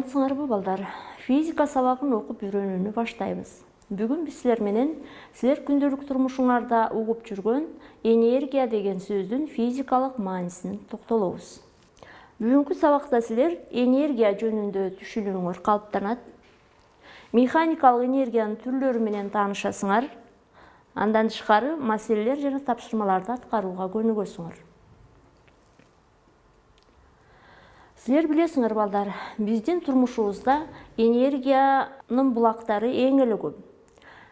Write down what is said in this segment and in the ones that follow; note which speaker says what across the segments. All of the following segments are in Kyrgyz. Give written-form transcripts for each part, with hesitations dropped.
Speaker 1: Саламатсыңарбы балдар? Физика сабагын окуп үйрөнүүнү баштайбыз. Бүгүн биз силер менен силер күндөлүк турмушуңарда угуп жүргөн энергия деген сөздүн физикалык маанисине токтолобуз. Бүгүнкү сабакта силер энергия жөнүндө түшүнүүңөр калыптанат. Механикалык энергиянын түрлөрү менен таанышасыңар. Андан тышкары маселелер жана тапшырмаларды аткарууга көнүгөсүңөр. Силер билесиңер балдар, биздин турмушубузда энергиянын булактары эң эле көп.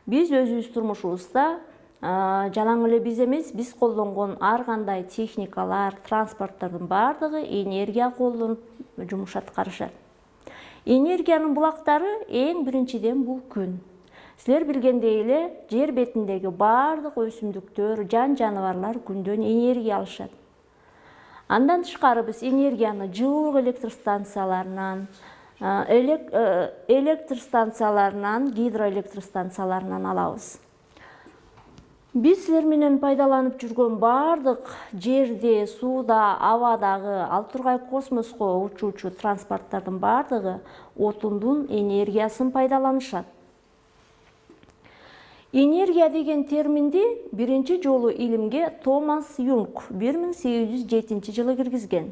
Speaker 1: Биз өзүбүз турмушубузда жалаң эле биз эмес, биз колдонгон ар кандай техникалар, транспорттардын баардыгы энергия колдонуп жумуш аткарышат. Энергиянын булактары эң биринчиден бул күн. Силер билгендей эле жер бетиндеги баардык өсүмдүктөр, жан-жаныбарлар күндөн энергия алышат. Андан тышкары биз энергияны жылуулук электростанцияларынан, гидроэлектростанцияларынан алабыз. Биз силер менен пайдаланып жүргөн баардык жерде, сууда, абадагы, ал тургай космоско учуучу транспорттардын баардыгы отундун энергиясын пайдаланышат. Энергия деген терминди биринчи жолу илимге Томас Юнг 1807-жылы киргизген.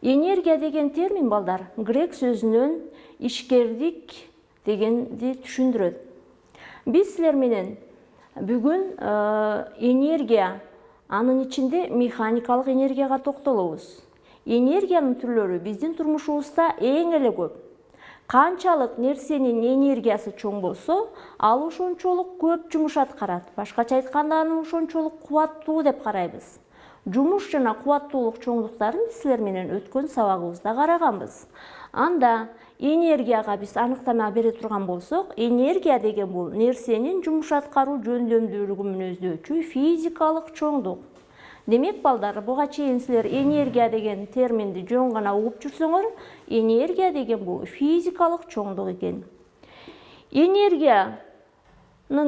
Speaker 1: Энергия деген термин балдар грек сөзүнөн ишкердик дегенди түшүндүрөт. Биз силер менен бүгүн энергия, анын ичинде механикалык энергияга токтолобуз. Энергиянын түрлөрү биздин турмушубузда эң эле көп. Канчалык нерсенин энергиясы чоң болсо, ал ошончолук көп жумуш аткарат. Башкача айтканда, аны ошончолук кубаттуу деп карайбыз. Жумуш жана кубаттуулук чоңдуктарын биз силер менен өткөн сабагыбызда караганбыз. Анда энергияга биз аныктама бере турган болсок, энергия деген бул нерсенин жумуш аткаруу жөндөмдүүлүгүн мүнөздөчү физикалык чоңдук. Демек балдар, буга чейин силер энергия деген терминди жөн гана угуп жүрсөңөр, энергия деген бул физикалык чоңдук экен. Энергиянын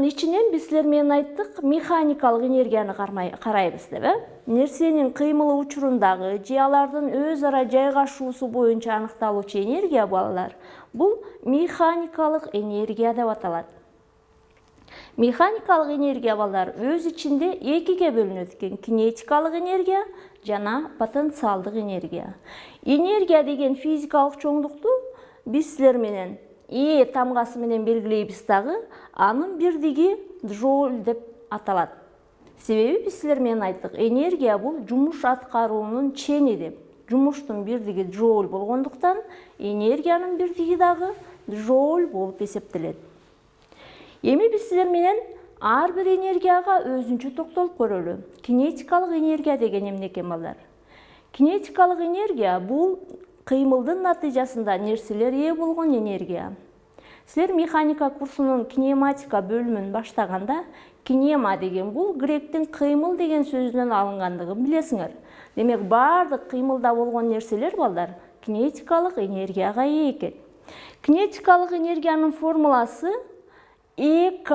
Speaker 1: ичинен биз силер менен айттык, механикалык энергияны карайбыз деп. Нерсенин кыймылы учурундагы же алардын өз ара жайгашуусу боюнча аныкталуучу энергия балдар, бул механикалык энергия деп аталат. Механикалык энергия балдар өз ичинде экиге бөлүнөт экен: кинетикалык энергия жана потенциалдык энергия. Энергия деген физикалык чоңдукту биз силер менен тамгасы менен белгилейбиз дагы, анын бирдиги джоуль деп аталат. Себеби биз силер менен айттык, энергия бул жумуш аткаруунун чени деп. Жумуштун бирдиги джоуль болгондуктан, энергиянын бирдиги дагы джоуль болуп эсептелет. Эми биз силер менен ар бир энергияга өзүнчө токтолуп көрөлү. Кинетикалык энергия деген эмне экен балдар? Кинетикалык энергия бул кыймылдын натыйжасында нерселер ээ болгон энергия. Силер механика курсунун кинематика бөлүмүн баштаганда, кинема деген бул гректин кыймыл деген сөзүнөн алынгандыгын билесиңер. Демек, баардык кыймылда болгон нерселер балдар кинетикалык энергияга ээ экен. Кинетикалык энергиянын формуласы ЭК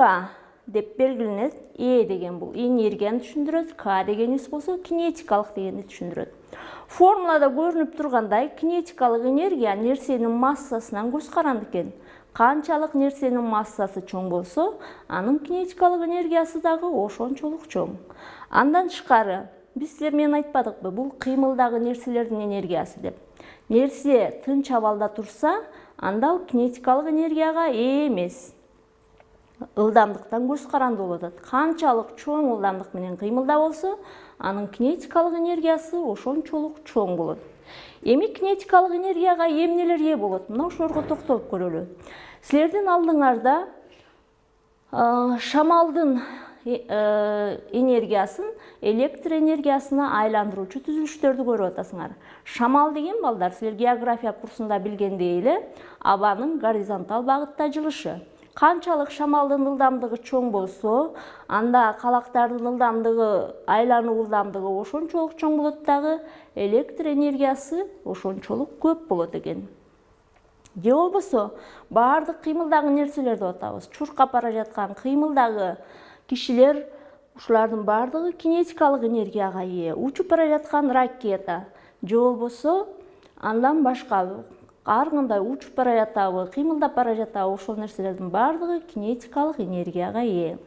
Speaker 1: деп белгиленет. Е деген бул энергияны түшүндүрөт, К дегенибиз болсо кинетикалык дегенди түшүндүрөт. Формулада көрүнүп тургандай, кинетикалык энергия нерсенин массасынан көз каранды экен. Канчалык нерсенин массасы чоң болсо, анын кинетикалык энергиясы дагы ошончолук чоң. Андан тышкары, биз силер менен айтпадыкпы, бул кыймылдагы нерселердин энергиясы деп. Нерсе тынч абалда турса, анда ал кинетикалык энергияга ээ эмес. Ылдамдыктан көз каранды болуп атат. Канчалык чоң ылдамдык менен кыймылда болсо, анын кинетикалык энергиясы ошончолук чоң болот. Эми кинетикалык энергияга эмнелер ээ болот? Мына ошолорго токтолуп көрөлү. Силердин алдыңарда шамалдын энергиясын электроэнергиясына айландыруучу түзүлүштөрдү көрүп атасыңар. Шамал деген балдар, силер география курсунда билгендей эле, абанын горизонталь багытта жылышы. Канчалык шамалдын ылдамдыгы чоң болсо, анда калактардын ылдамдыгы, айлануу ылдамдыгы ошончолук чоң болот дагы, электроэнергиясы ошончолук көп болот экен. Же болбосо, баардык кыймылдагы нерселер деп атабыз. Чуркап бара жаткан кыймылдагы кишилер, ушулардын баардыгы кинетикалык энергияга ээ. Учуп бара жаткан ракета, же болбосо андан башка ар кандай учуп бара жатабы, кыймылдап бара жатабы, ошол нерселердин баардыгы кинетикалык энергияга ээ.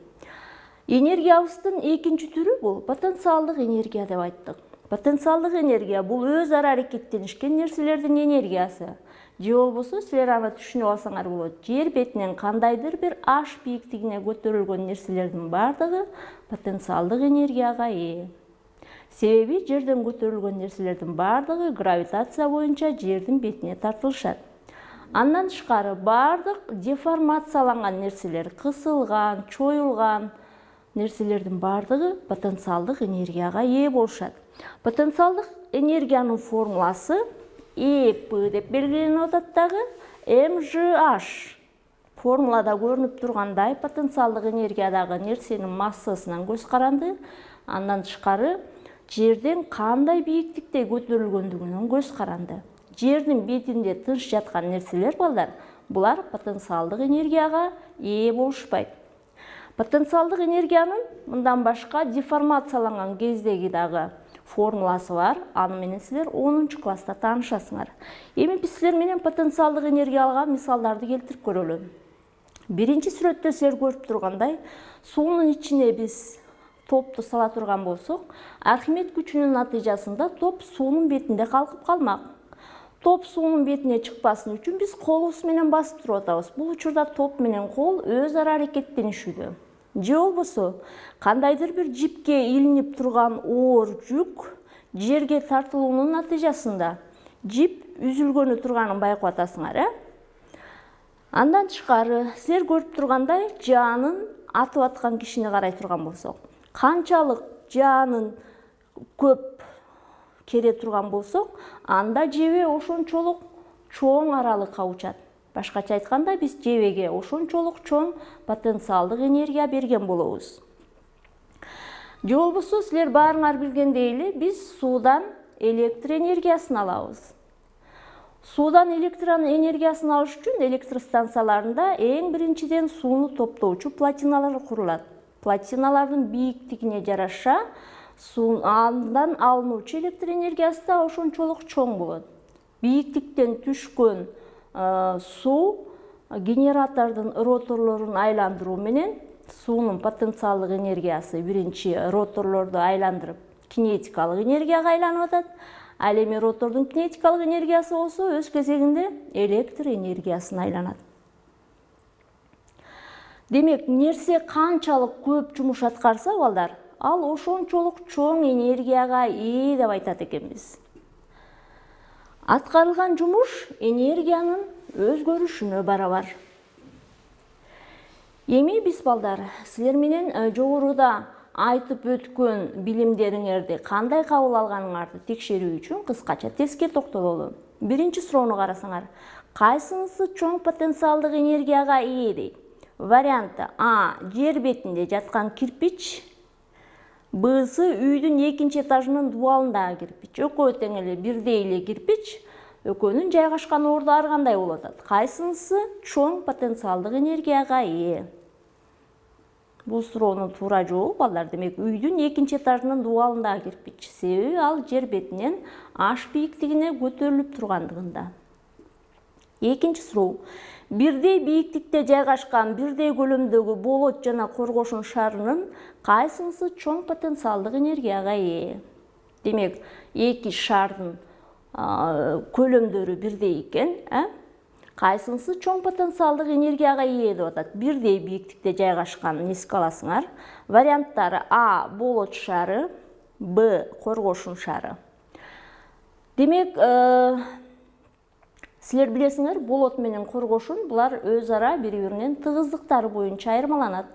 Speaker 1: Энергиябыздын экинчи түрү бул потенциалдык энергия деп айттык. Потенциалдык энергия бул өз ара аракеттенишкен нерселердин энергиясы. Же болбосо силер аны түшүнүп алсаңар болот. Жер бетинен кандайдыр бир h бийиктигине көтөрүлгөн нерселердин баардыгы потенциалдык энергияга ээ. Себеби жерден көтөрүлгөн нерселердин баардыгы гравитация боюнча жердин бетине тартылышат. Андан тышкары баардык деформацияланган нерселер, кысылган, чоюлган нерселердин баардыгы потенциалдык энергияга ээ болушат. Потенциалдык энергиянын формуласы ЭП деп белгиленип атат дагы МЖH. Формулада көрүнүп тургандай потенциалдык энергиядагы нерсенин массасынан көз каранды. Андан тышкары жерден кандай бийиктикте көтөрүлгөндүгүнөн көз каранды. Жердин бетинде тынч жаткан нерселер балдар, булар потенциалдык энергияга ээ болушпайт. Потенциалдык энергиянын мындан башка деформацияланган кездеги дагы формуласы бар. Аны менен силер 10-класста таанышасыңар. Эми биз силер менен потенциалдык энергияга мисалдарды келтирип көрөлү. Биринчи сүрөттө силер көрүп тургандай, суунун ичине биз топту сала турган болсок, Архимед күчүнүн натыйжасында топ суунун бетинде калкып калмак. Топ суунун бетине чыкпасын үчүн биз колубуз менен басып туруп атабыз. Бул учурда топ менен кол өз ара аракеттенишүүдө. Же болбосо кандайдыр бир жипке илинип турган оор жүк жерге тартылуунун натыйжасында жип үзүлгөнү турганын байкап атасыңар, Андан тышкары силер көрүп тургандай жаанын атып аткан кишини карай турган болсок, канчалык жаанын көп кере турган болсок, анда жебе ошончолук чоң аралыкка учат. Башкача айтканда, биз жебеге ошончолук чоң потенциалдык энергия берген болобуз. Же болбосо силер баарыңар билгендей эле, биз суудан электр энергиясын алабыз. Суудан электр энергиясын алыш үчүн электростанцияларында эң биринчиден сууну топтоочу платиналар курулат. Платиналардын бийиктигине жараша андан алынуучу электр энергиясы да ошончолук чоң болот. Бийиктиктен түшкөн суу генератордун роторлорун айландыруу менен суунун потенциалдык энергиясы биринчи роторлорду айландырып кинетикалык энергияга айланып атат. Ал эми ротордун кинетикалык энергиясы болсо өз кезегинде электр энергиясына айланат. Демек, нерсе канчалык көп жумуш аткарса балдар, ал ошончолук чоң энергияга ээ деп айтат экенбиз. Аткарылган жумуш энергиянын өзгөрүшүнө барабар. Эми биз балдар, силер менен жогоруда айтып өткөн билимдериңерди кандай кабыл алганыңарды текшерүү үчүн кыскача тестке токтололу. Биринчи суроону карасаңар, кайсынысы чоң потенциалдык энергияга ээ дейт? Варианты А. Жер бетинде жаткан кирпич, Б'сы үйдүн экинчи этажынын дубалындагы кирпич. Экөө тең эле бирдей эле кирпич, экөөнүн жайгашкан орду ар кандай болуп атат. Кайсынысы чоң потенциалдык энергияга ээ? Бул суроонун туура жообу балдар, демек үйдүн экинчи этажынын дубалындагы кирпич. Себеби ал жер бетинен h бийиктигине көтөрүлүп тургандыгында. Экинчи суроо. Бирдей бийиктикте жайгашкан бирдей көлөмдөгү болот жана коргошун шарынын кайсынысы чоң потенциалдык энергияга ээ? Демек, эки шардын көлөмдөрү бирдей экен, кайсынысы чоң потенциалдык энергияга ээ деп атат? Бирдей бийиктикте жайгашкан эске аласыңар. Варианттары А. Болот шары, Б. Коргошун шары. Демек, силер билесиңер, болот менен коргошун булар өз ара бири-биринен тыгыздыктары боюнча айырмаланат.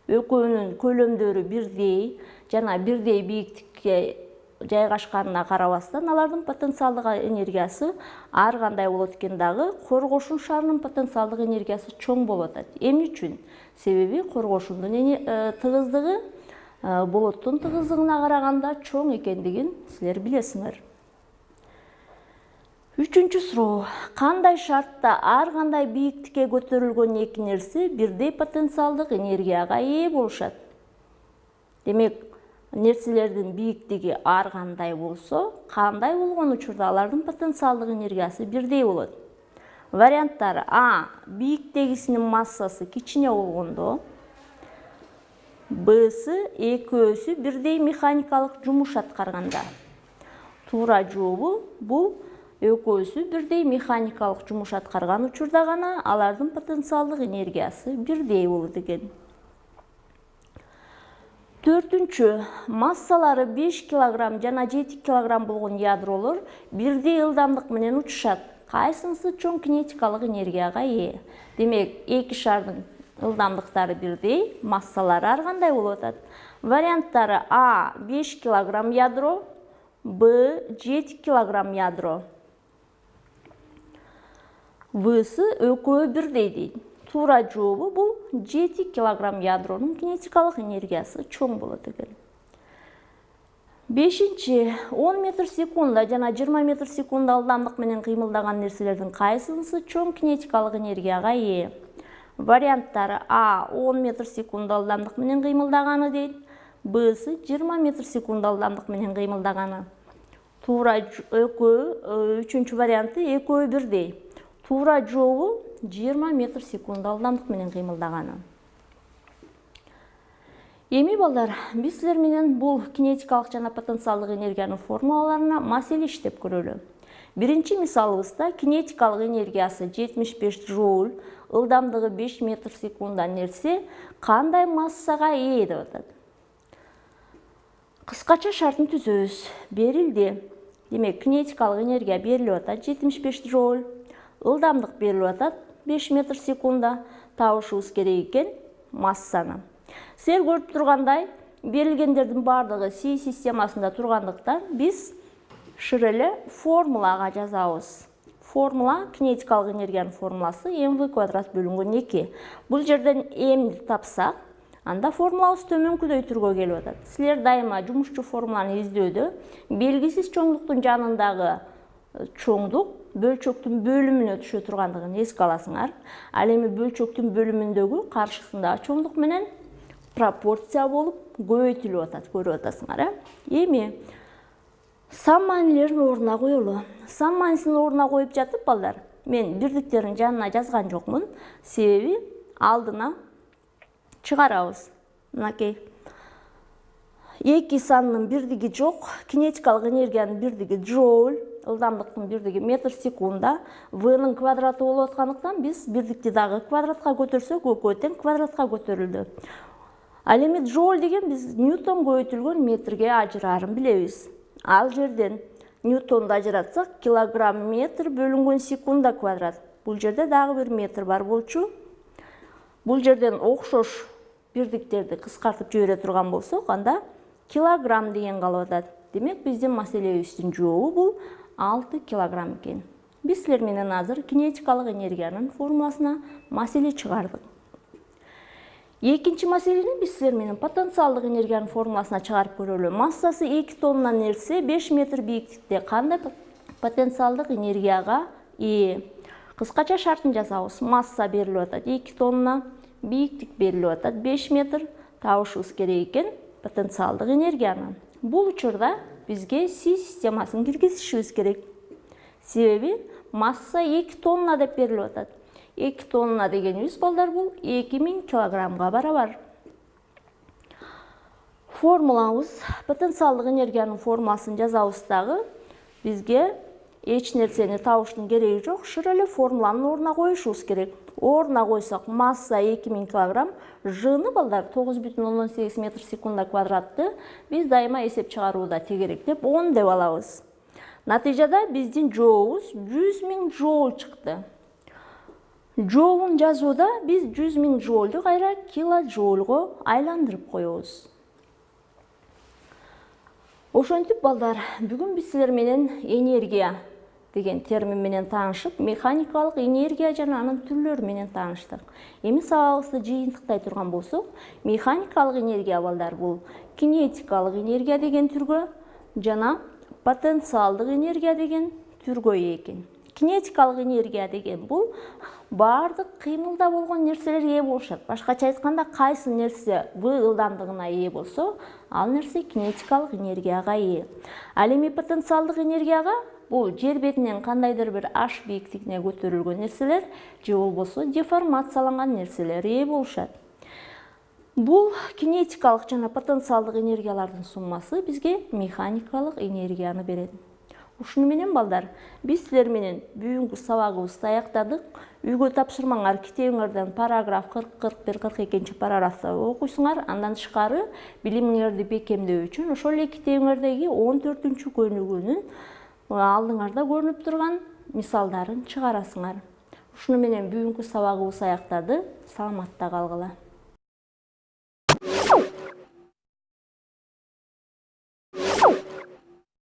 Speaker 1: Экөөнүн көлөмдөрү бирдей жана бирдей бийиктикке жайгашканына карабастан, алардын потенциалдык энергиясы ар кандай болот экен дагы, коргошун шарынын потенциалдык энергиясы чоң болуп атат. Эмне үчүн? Себеби коргошундун тыгыздыгы болоттун тыгыздыгына караганда чоң экендигин силер билесиңер. Үчүнчү суроо. Кандай шартта ар кандай бийиктикке көтөрүлгөн эки нерсе бирдей потенциалдык энергияга ээ болушат? Демек, нерселердин бийиктиги ар кандай болсо, кандай болгон учурда алардын потенциалдык энергиясы бирдей болот. Варианттары: А. Бийиктегисинин массасы кичине болгондо. Б'сы экөөсү бирдей механикалык жумуш аткарганда. Туура жообу бул экөөсү бирдей механикалык жумуш аткарган учурда гана алардын потенциалдык энергиясы бирдей болот экен. Төртүнчү, массалары 5 кг жана 7 кг болгон ядролор бирдей ылдамдык менен учушат. Кайсынысы чоң кинетикалык энергияга ээ? Демек, эки шардын ылдамдыктары бирдей, массалары ар кандай болуп атат? Варианттары: А. 5 кг ядро, Б. 7 кг ядро. В'сы экөө бирдей дейт. Туура жообу бул 7 кг ядронун кинетикалык энергиясы чоң болот экен. Бешинчи, 10 метр секунда жана 20 метр секунда ылдамдык менен кыймылдаган нерселердин кайсынысы чоң кинетикалык энергияга ээ? Варианттары: А. 10 метр секунда ылдамдык менен кыймылдаганы дейт. Б'сы 20 метр секунда ылдамдык менен кыймылдаганы. Туура экөө, үчүнчү варианты экөө бирдей. Туура жообу 20 метр секунда ылдамдык менен кыймылдаганы. Эми балдар, биз силер менен бул кинетикалык жана потенциалдык энергиянын формулаларына маселе иштеп көрөлү. Биринчи мисалыбызда кинетикалык энергиясы 75 жоуль, ылдамдыгы 5 метр секунда нерсе кандай массага ээ деп атат. Кыскача шартын түзөбүз. Берилди. Демек, кинетикалык энергия берилип атат 75 жоуль, ылдамдык берилип атат 5 метр секунда. Табышыбыз керек экен массаны. Силер көрүп тургандай, берилгендердин бардыгы Си системасында тургандыктан биз шыреле формулага жазабыз. Формула кинетикалык энергиянын формуласы mv квадрат бөлүнгөн 2. Бул жерден m'ди тапсак, анда формулабыз төмөнкүдөй түргө келип атат. Силер дайыма жумушчу формуланы издөдө белгисиз чоңдуктун жанындагы чоңдук бөлчөктүн бөлүмүнө түшө тургандыгын эске аласыңар. Ал эми бөлчөктүн бөлүмүндөгү каршысындагы чоңдук менен пропорция болуп көбөйтүлүп атат, көрүп атасыңар. Эми сан маанилерин ордуна коелу. Сан маанисин ордуна коюп жатып балдар, мен бирдиктерин жанына жазган жокмун. Себеби алдына чыгарабыз. Мынакей. Эки санынын бирдиги жок, кинетикалык энергиянын бирдиги джоуль, ылдамдыктын бирдиги метр секунда, В'нын квадраты болуп аткандыктан биз бирдикти дагы квадратка көтөрсөк, экөө тең квадратка көтөрүлдү. Ал эми джоуль деген биз ньютон көбөйтүлгөн метрге ажырарын билебиз. Ал жерден ньютонду ажыратсак, килограмм метр бөлүнгөн секунда квадрат. Бул жерде дагы бир метр бар болчу. Бул жерден окшош бирдиктерди кыскартып жибере турган болсок, анда килограмм деген калып атат. Демек, биздин маселебиздин жообу бул 6 килограмм экен. Биз силер менен азыр кинетикалык энергиянын формуласына маселе чыгардык. Экинчи маселени биз силер менен потенциалдык энергиянын формуласына чыгарып көрөлү. Массасы 2 тонна нерсе 5 метр бийиктикте кандай потенциалдык энергияга ээ? Кыскача шартын жазабыз. Масса берилип атат 2 тонна, бийиктик берилип атат 5 метр. Табышыбыз керек экен потенциалдык энергияны. Бул учурда бизге Си системасын киргизишибиз керек. Себеби масса 2 тонна деп берилип атат. 2 тонна дегенибиз балдар бул 2000 килограммга барабар. Формулабыз, потенциалдык энергиянын формуласын жазабыз дагы. Бизге эч нерсени табыштын кереги жок, шыреле формуланын ордуна коюшубуз керек. Ордуна койсок, масса 2000 килограмм, жыны балдар 9,8 метр секунда квадратты биз дайыма эсеп чыгарууда тегерек деп 10 деп алабыз. Натыйжада биздин жообубуз 100 000 жоуль чыкты. Жообун жазууда биз 100 000 жоулду кайра килоджоульго айландырып коебуз. Ошентип балдар, бүгүн биз силер менен энергия деген термин менен таанышып, механикалык энергия жана анын түрлөрү менен тааныштык. Эми сабагыбызды жыйынтыктай турган болсок, механикалык энергия балдар бул кинетикалык энергия деген түргө жана потенциалдык энергия деген түргө ээ экен. Кинетикалык энергия деген бул баардык кыймылда болгон нерселер ээ болушат. Башкача айтканда, кайсы нерсе V ылдамдыгына ээ болсо, ал нерсе кинетикалык энергияга ээ. Ал эми потенциалдык энергияга бул жер бетинен кандайдыр бир h бийиктигине көтөрүлгөн нерселер же болбосо деформацияланган нерселер ээ болушат. Бул кинетикалык жана потенциалдык энергиялардын суммасы бизге механикалык энергияны берет. Ушуну менен балдар, биз силер менен бүгүнкү сабагыбызды аяктадык. Үйгө тапшырмаңар китебиңерден параграф 40-41-42 параграфты окуйсуңар. Андан тышкары билимиңерди бекемдөө үчүн ошол эле китебиңердеги 14-күнүн алдыңарда көрүнүп турган мисалдарын чыгарасыңар. Ушуну менен бүгүнкү сабагыбыз аяктады. Саламатта калгыла.